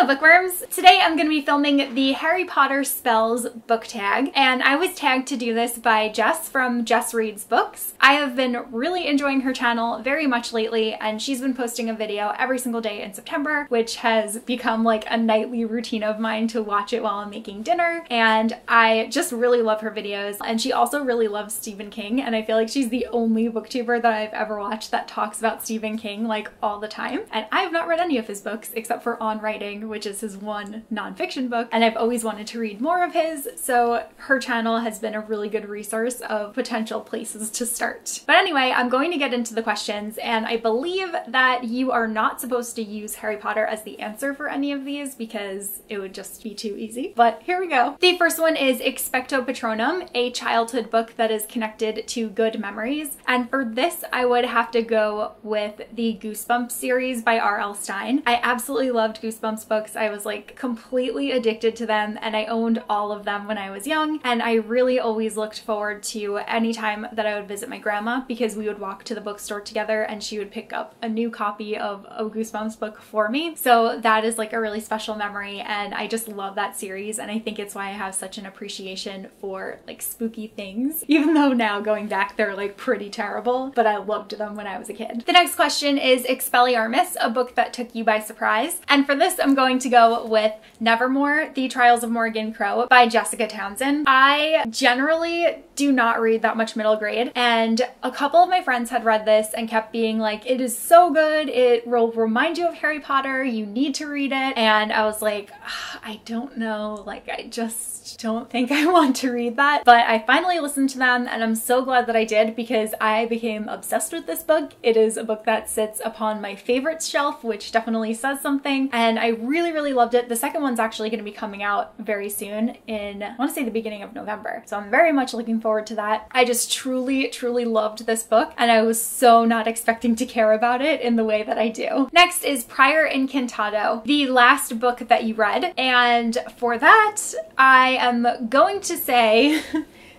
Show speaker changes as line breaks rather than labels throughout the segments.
Hello bookworms! Today I'm going to be filming the Harry Potter spells book tag, and I was tagged to do this by Jess from Jess Reads Books. I have been really enjoying her channel very much lately, and she's been posting a video every single day in September, which has become like a nightly routine of mine to watch it while I'm making dinner, and I just really love her videos. And she also really loves Stephen King, and I feel like she's the only booktuber that I've ever watched that talks about Stephen King like all the time. And I have not read any of his books except for On Writing, which is his one nonfiction book, and I've always wanted to read more of his, so her channel has been a really good resource of potential places to start. But anyway, I'm going to get into the questions, and I believe that you are not supposed to use Harry Potter as the answer for any of these because it would just be too easy, but here we go. The first one is Expecto Patronum, a childhood book that is connected to good memories, and for this I would have to go with the Goosebumps series by R.L. Stine. I absolutely loved Goosebumps books. I was like completely addicted to them, and I owned all of them when I was young, and I really always looked forward to any time that I would visit my grandma because we would walk to the bookstore together and she would pick up a new copy of a Goosebumps book for me. So that is like a really special memory, and I just love that series, and I think it's why I have such an appreciation for like spooky things, even though now going back they're like pretty terrible, but I loved them when I was a kid. The next question is Expelliarmus, a book that took you by surprise, and for this I'm going to go with Nevermore, The Trials of Morgan Crow by Jessica Townsend. I generally do not read that much middle grade, and a couple of my friends had read this and kept being like, it is so good, it will remind you of Harry Potter, you need to read it, and I was like, I don't know, like I just don't think I want to read that. But I finally listened to them, and I'm so glad that I did because I became obsessed with this book. It is a book that sits upon my favorites shelf, which definitely says something, and I really loved it. The second one's actually going to be coming out very soon in, I want to say, the beginning of November, so I'm very much looking forward to that. I just truly loved this book, and I was so not expecting to care about it in the way that I do. Next is Prior Incantato, the last book that you read, and for that I am going to say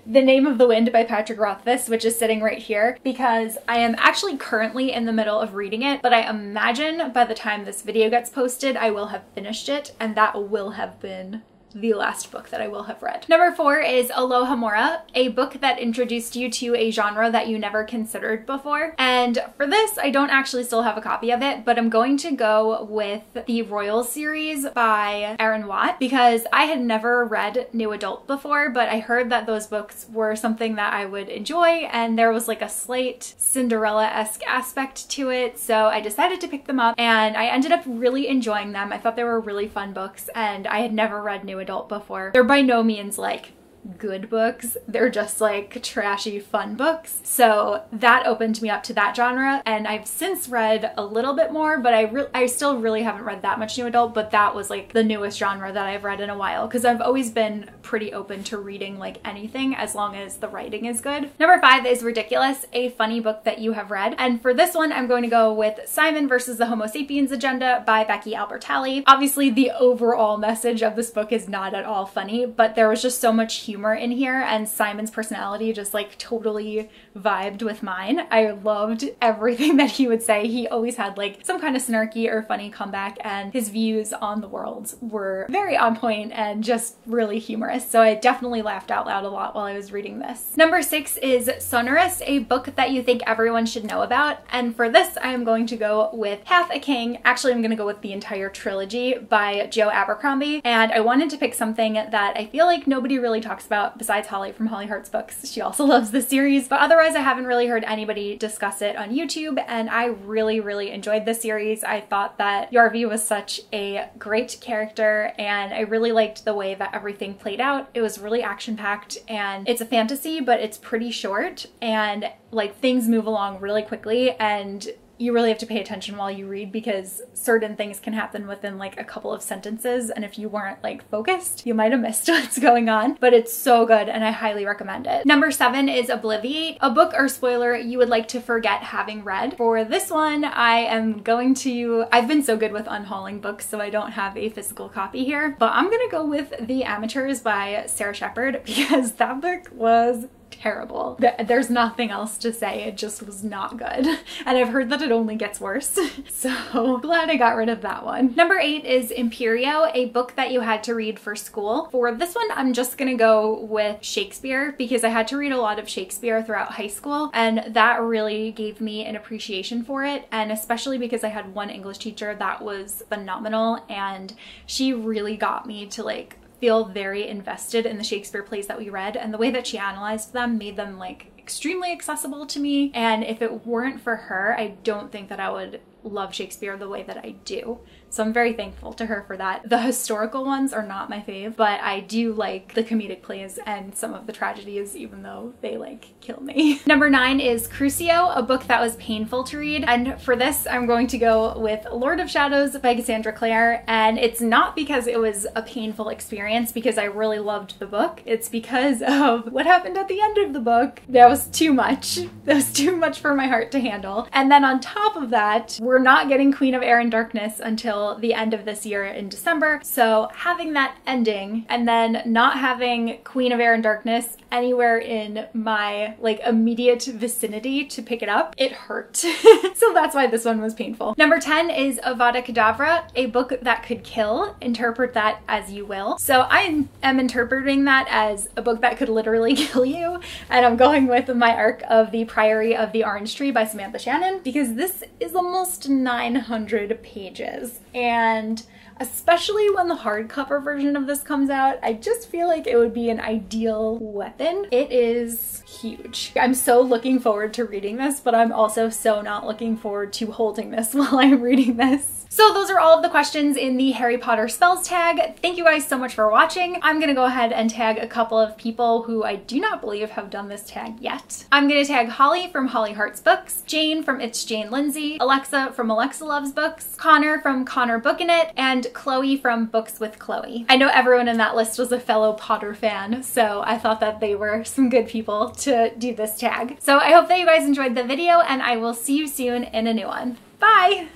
The Name of the Wind by Patrick Rothfuss, which is sitting right here, because I am actually currently in the middle of reading it, but I imagine by the time this video gets posted I will have finished it, and that will have been the last book that I will have read. Number 4 is Alohamora, a book that introduced you to a genre that you never considered before. And for this, I don't actually still have a copy of it, but I'm going to go with the Royal series by Aaron Watt because I had never read New Adult before, but I heard that those books were something that I would enjoy, and there was like a slight Cinderella-esque aspect to it, so I decided to pick them up, and I ended up really enjoying them. I thought they were really fun books, and I had never read New Adult before. They're by no means like good books, they're just like trashy fun books, so that opened me up to that genre, and I've since read a little bit more, but I still really haven't read that much New Adult, but that was like the newest genre that I've read in a while because I've always been pretty open to reading like anything as long as the writing is good. Number 5 is Riddikulus, a funny book that you have read, and for this one I'm going to go with Simon versus the Homo sapiens Agenda by Becky Albertalli. Obviously the overall message of this book is not at all funny, but there was just so much humor in here, and Simon's personality just like totally vibed with mine. I loved everything that he would say. He always had like some kind of snarky or funny comeback, and his views on the world were very on point and just really humorous, so I definitely laughed out loud a lot while I was reading this. Number 6 is Sonorus, a book that you think everyone should know about, and for this I am going to go with Half a King. Actually, I'm going to go with the entire trilogy by Joe Abercrombie, and I wanted to pick something that I feel like nobody really talks about besides Holly from Holly Hearts Books. She also loves this series, but otherwise I haven't really heard anybody discuss it on YouTube, and I really enjoyed this series. I thought that Yarvi was such a great character, and I really liked the way that everything played out. It was really action-packed, and it's a fantasy, but it's pretty short, and like things move along really quickly, and you really have to pay attention while you read because certain things can happen within like a couple of sentences, and if you weren't like focused, you might have missed what's going on, but it's so good and I highly recommend it. Number 7 is Obliviate, a book or spoiler you would like to forget having read. For this one, I've been so good with unhauling books, so I don't have a physical copy here, but I'm gonna go with The Amateurs by Sarah Shepard because that book was terrible. There's nothing else to say. It just was not good. And I've heard that it only gets worse. So glad I got rid of that one. Number 8 is Imperio, a book that you had to read for school. For this one, I'm just gonna go with Shakespeare because I had to read a lot of Shakespeare throughout high school, and that really gave me an appreciation for it. And especially because I had one English teacher that was phenomenal, and she really got me to like feel very invested in the Shakespeare plays that we read, and the way that she analyzed them made them like extremely accessible to me. And if it weren't for her, I don't think that I would love Shakespeare the way that I do. So I'm very thankful to her for that. The historical ones are not my fave, but I do like the comedic plays and some of the tragedies, even though they like kill me. Number 9 is Crucio, a book that was painful to read. And for this, I'm going to go with Lord of Shadows by Cassandra Clare. And it's not because it was a painful experience, because I really loved the book. It's because of what happened at the end of the book. That was too much. That was too much for my heart to handle. And then on top of that, we're not getting Queen of Air and Darkness until the end of this year in December. So having that ending and then not having Queen of Air and Darkness anywhere in my like immediate vicinity to pick it up, it hurt. So that's why this one was painful. Number 10 is Avada Kedavra, a book that could kill. Interpret that as you will. So I am interpreting that as a book that could literally kill you, and I'm going with my arc of The Priory of the Orange Tree by Samantha Shannon, because this is almost 900 pages. And especially when the hardcover version of this comes out, I just feel like it would be an ideal weapon. It is huge. I'm so looking forward to reading this, but I'm also so not looking forward to holding this while I'm reading this. So those are all of the questions in the Harry Potter spells tag. Thank you guys so much for watching. I'm gonna go ahead and tag a couple of people who I do not believe have done this tag yet. I'm gonna tag Holly from Holly Hearts Books, Jane from It's Jane Lindsay, Alexa from Alexa Loves Books, Connor from Connor Bookin' It, and Chloe from Books with Chloe. I know everyone in that list was a fellow Potter fan, so I thought that they were some good people to do this tag. So I hope that you guys enjoyed the video, and I will see you soon in a new one. Bye!